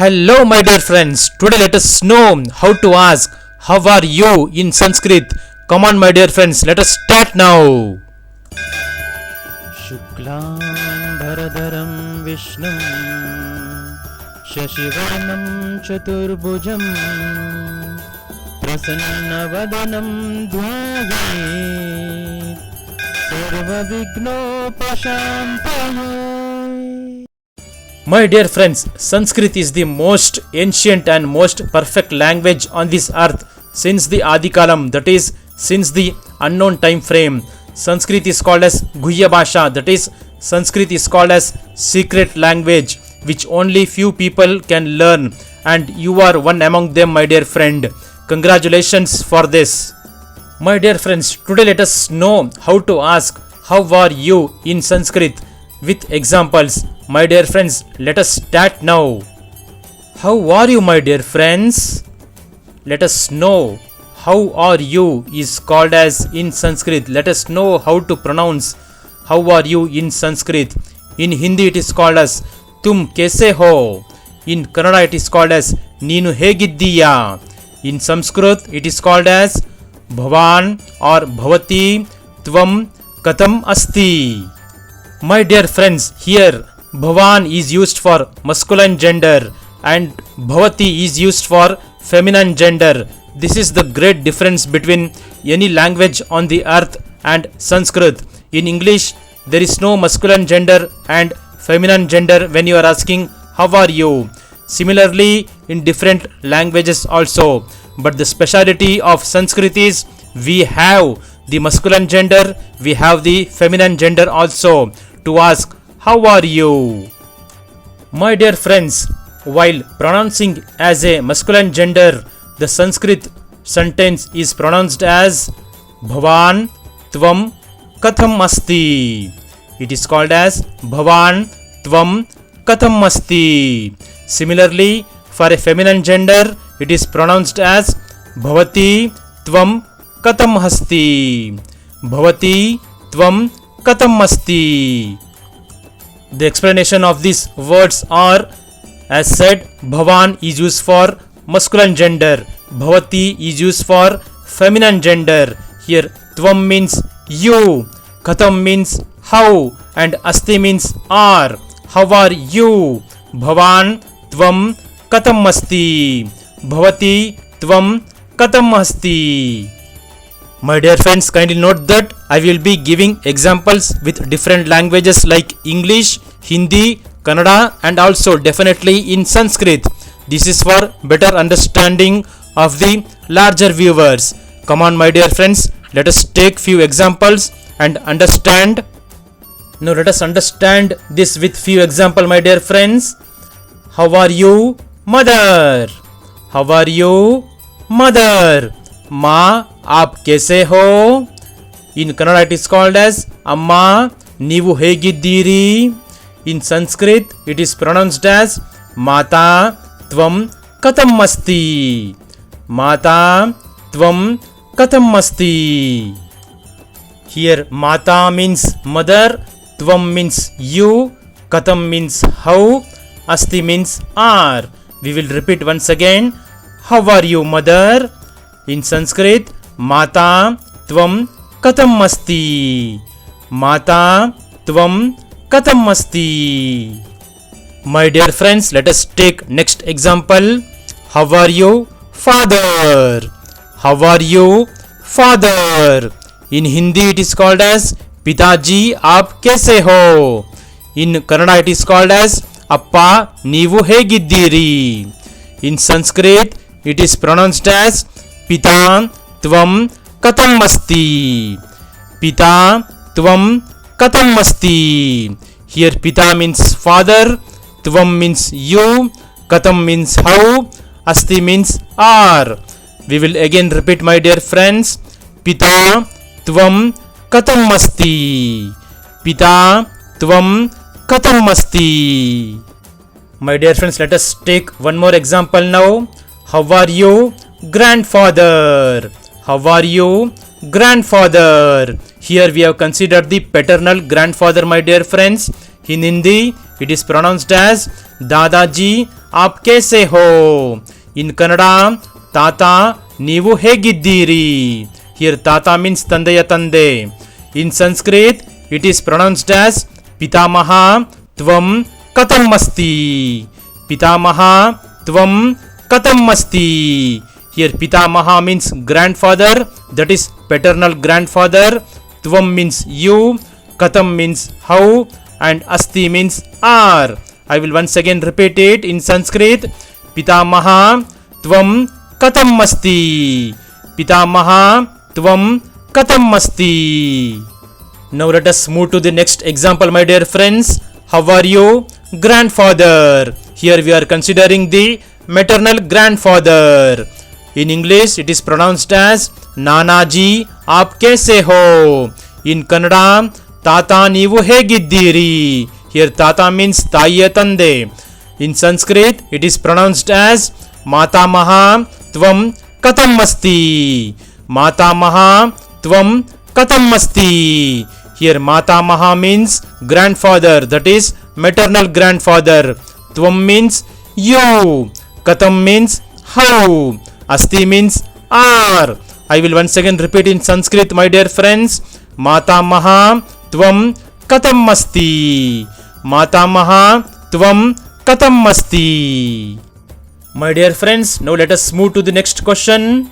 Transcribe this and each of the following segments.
Hello, my dear friends. Today, let us know how to ask "How are you" in Sanskrit. Come on, my dear friends, let us start now. शुक्लांबरधरं विष्णुं शशिवर्णं चतुर्भुजं प्रसन्नवदनं ध्यायेत् सर्वविघ्नोपशान्तये. My dear friends, Sanskrit is the most ancient and most perfect language on this earth since the Adikalam, that is, since the unknown time frame. Sanskrit is called as Guhya Bhasha, that is, Sanskrit is called as secret language which only few people can learn, and you are one among them, my dear friend. Congratulations for this. My dear friends, today let us know how to ask "How are you" in Sanskrit with examples. My dear friends, let us start now. How are you, my dear friends? Let us know "How are you" is called as in Sanskrit. Let us know how to pronounce "How are you" in Sanskrit. In Hindi it is called as "Tum kaise ho." In Kannada it is called as "Neenu hegiddiya." In Sanskrit it is called as "Bhavan" or "Bhavati tvam katham asti." My dear friends, here Bhavan is used for masculine gender and Bhavati is used for feminine gender. This is the great difference between any language on the earth and Sanskrit. In English, there is no masculine gender and feminine gender when you are asking "How are you?" Similarly, in different languages also. But the speciality of Sanskrit is we have the masculine gender, we have the feminine gender also to ask "How are you?" My dear friends, while pronouncing as a masculine gender, the Sanskrit sentence is pronounced as Bhavan tvam katham asti. It is called as Bhavan tvam katham asti. Similarly, for a feminine gender, it is pronounced as Bhavati tvam katham asti. Bhavati tvam katham asti. The explanation of these words are, as said, Bhavan is used for masculine gender, Bhavati is used for feminine gender. Here Tvam means you, Katham means how, and Asti means are. How are you? Bhavan Tvam Katham Asti. Bhavati Tvam Katham Asti. My dear friends, kindly note that I will be giving examples with different languages like English, Hindi, Kannada, and also definitely in Sanskrit. This is for better understanding of the larger viewers. Come on, my dear friends, let us take few examples and understand. Now let us understand this with few examples, my dear friends. How are you, mother? How are you, mother? Ma, aap kaise ho? In Kannada it is called as Amma, Neevu hegiddiri. In Sanskrit it is pronounced as Mata tvam katham asti. Mata tvam katham asti. Here Mata means mother, Tvam means you, Katham means how, Asti means are. We will repeat once again. How are you, mother? In Sanskrit, Mata Tvam Katham Asti. Mata Tvam Katham Asti. My dear friends, let us take next example. How are you, father? How are you, father? In Hindi it is called as Pitaji aap kaise ho? In Kannada it is called as Appa neevu hegiddiri. In Sanskrit it is pronounced as Pita Tvam Katham Asti. Pita Tvam Katham Asti. Here Pita means father, Tvam means you, Katham means how, Asti means are. We will again repeat, my dear friends. Pita Tvam Katham Asti. Pita Tvam Katham Asti. My dear friends, let us take one more example now. How are you, grandfather? How are you, grandfather? Here we have considered the paternal grandfather, my dear friends. In Hindi, it is pronounced as Dadaji आप कैसे हो. In Kannada, Tata Neevu Hegiddiri. Here Tata means Tandaya Tande. In Sanskrit, it is pronounced as Pitamaha Tvam Katam Asti. Pitamaha Tvam Katam Asti. Here Pitamaha means grandfather, that is paternal grandfather. Tvam means you, Katam means how, and Asti means are. I will once again repeat it in Sanskrit. Pitamaha Tvam Katam Asti. Pitamaha Tvam Katam Asti. Now let us move to the next example, my dear friends. How are you, grandfather? Here we are considering the maternal grandfather. In English, it is pronounced as Nanaji, aap kaise ho. In Kannada, Tata Neevu Hegiddiri. Here Tata means Taiya Tande. In Sanskrit, it is pronounced as Matamaha Tvam Katam Asti. Matamaha Tvam Katam Asti. Here Matamaha means grandfather, that is maternal grandfather. Tvam means you. Katam means how. Asti means are. I will once again repeat in Sanskrit, my dear friends. Matamaha Tvam Katam Asti. Matamaha Tvam Katam Asti. My dear friends, now let us move to the next question.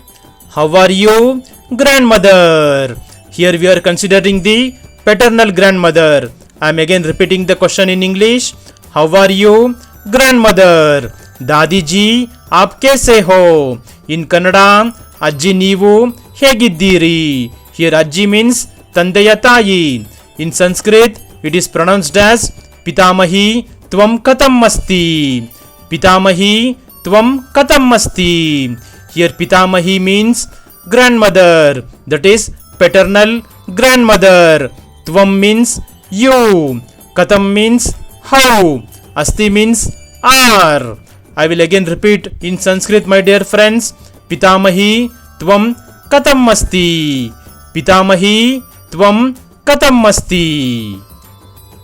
How are you, grandmother? Here we are considering the paternal grandmother. I am again repeating the question in English. How are you, grandmother? Dadi ji, aap kaise ho? In Kannada, Ajji Neevu Hegiddiri. Here Ajji means Tandaya Tayi. In Sanskrit, it is pronounced as Pitamahi Tvam Katam Asti. Pitamahi Tvam Katam Asti. Here Pitamahi means grandmother, that is paternal grandmother. Tvam means you. Katam means how. Asti means are. I will again repeat in Sanskrit, my dear friends. Pitamahi Tvam Katam Asti. Pitamahi Tvam Katam Asti.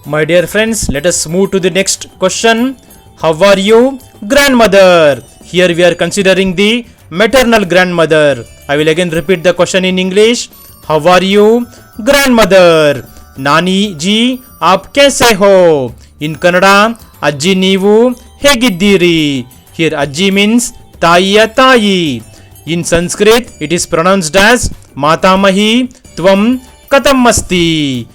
My dear friends, let us move to the next question. How are you, grandmother? Here we are considering the maternal grandmother. I will again repeat the question in English. How are you, grandmother? Nani ji, aap kaise ho? In Kannada, Ajji Neevu Hegiddiri. Here Ajji means Taiya Tayi. In Sanskrit, it is pronounced as Matamahi Tvam Katam Asti.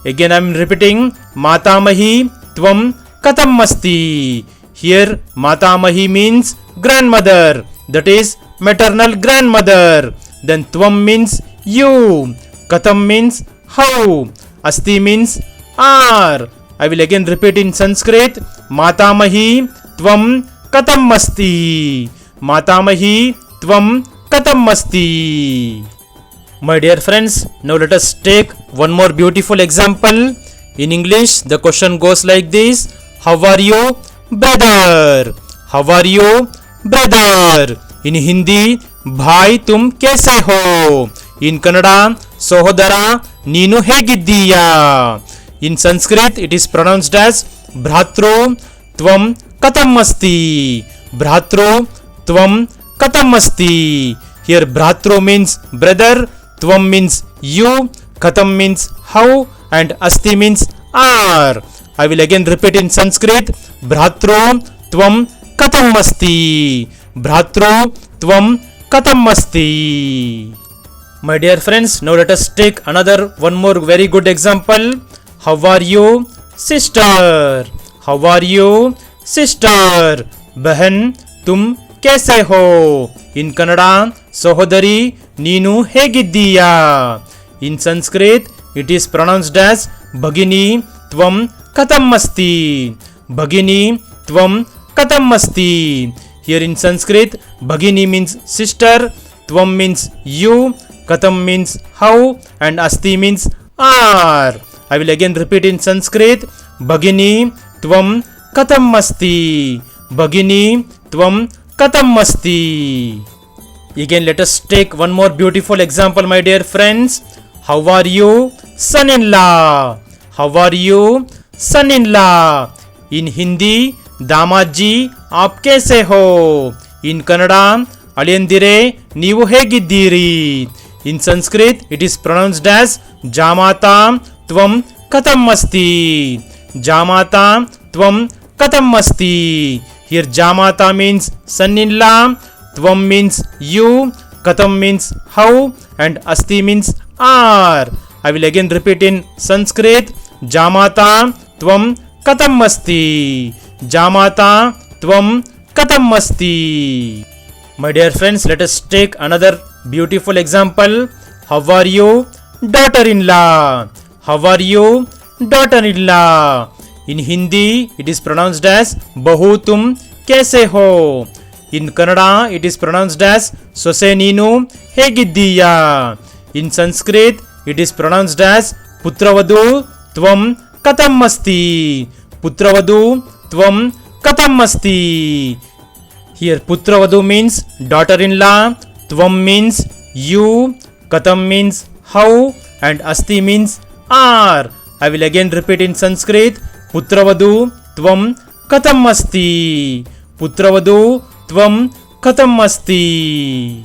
Again I am repeating, Matamahi Tvam Katam Asti. Here Matamahi means grandmother, that is maternal grandmother. Then Tvam means you. Katam means how. Asti means are. I will again repeat in Sanskrit. Matamahi Tvam Katam Asti. Matamahi Tvam Katam Asti. My dear friends, now let us take one more beautiful example. In English, the question goes like this. How are you, brother? How are you, brother? In Hindi, bhai tum kaise ho? In Kannada, sohodara neenu hegiddiyya. In Sanskrit, it is pronounced as Bhratru Tvam Katam Asti. Bhratru Tvam Katam Asti. Here Bhratru means brother, Tvam means you, Katam means how, and Asti means are. I will again repeat in Sanskrit. Bhratru Tvam Katam Asti. Bhratru Tvam Katam Asti. My dear friends, now let us take another one more very good example. How are you, sister? How are you, sister? Bahan tum kaise ho? In Kannada, sohodari neenu hegiddiyya. In Sanskrit, it is pronounced as Bhagini Tvam Katam Asti. Bhagini Tvam Katam Asti. Here in Sanskrit, Bhagini means sister, Tvam means you, Katam means how, and Asti means are. I will again repeat in Sanskrit. Bhagini Tvam Katam Asti. Bhagini Tvam Katam Asti. Again, let us take one more beautiful example, my dear friends. How are you, son-in-law? How are you, son-in-law? In Hindi, Damaji आप कैसे हो? In Kannada, ಅಳಿಯಂದಿರೆ ನೀವು ಹೇಗಿದ್ದೀರಿ? In Sanskrit, it is pronounced as Jamata Tvam Katam Asti. Jamata Tvam Katam Asti. Here Jamata means son-in-law, Tvam means you, Katam means how, and Asti means are. I will again repeat in Sanskrit. Jamata Tvam Katam Asti. Jamata Tvam Katam Asti. My dear friends, let us take another beautiful example. How are you, daughter-in-law? How are you, daughter-in-law? In Hindi, it is pronounced as Bahu tum kaise ho? In Kannada, it is pronounced as Sose neenu hegiddiya? In Sanskrit, it is pronounced as Putravadu Tvam Katam Asti. Putravadu Tvam Katam Asti. Here Putravadu means daughter-in-law, Tvam means you, Katam means how, and Asti means are. I will again repeat in Sanskrit. Putravadu Tvam Katam Asti. Putravadu Tvam Katam Asti.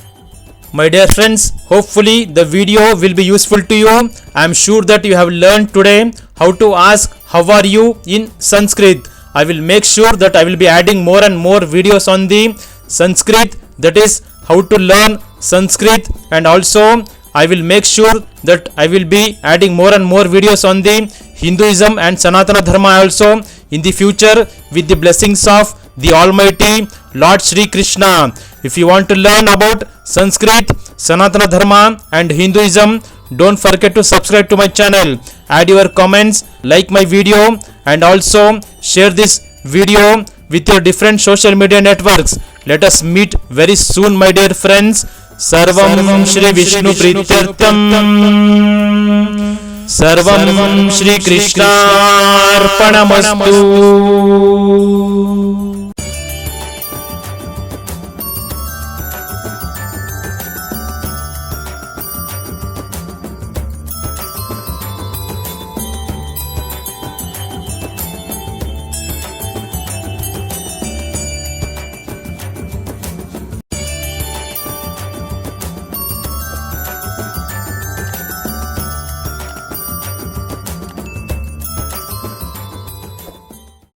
My dear friends, hopefully the video will be useful to you. I am sure that you have learned today how to ask how are you in Sanskrit. I will make sure that I will be adding more and more videos on the Sanskrit, that is how to learn Sanskrit, and also I will make sure that I will be adding more and more videos on the Hinduism and Sanatana Dharma also in the future, with the blessings of the Almighty Lord Shri Krishna. If you want to learn about Sanskrit, Sanatana Dharma and Hinduism, don't forget to subscribe to my channel, add your comments, like my video, and also share this video with your different social media networks. Let us meet very soon, my dear friends. Sarvam Shri Vishnu Prityartham, Sarvam Shri Krishna Arpanamastu.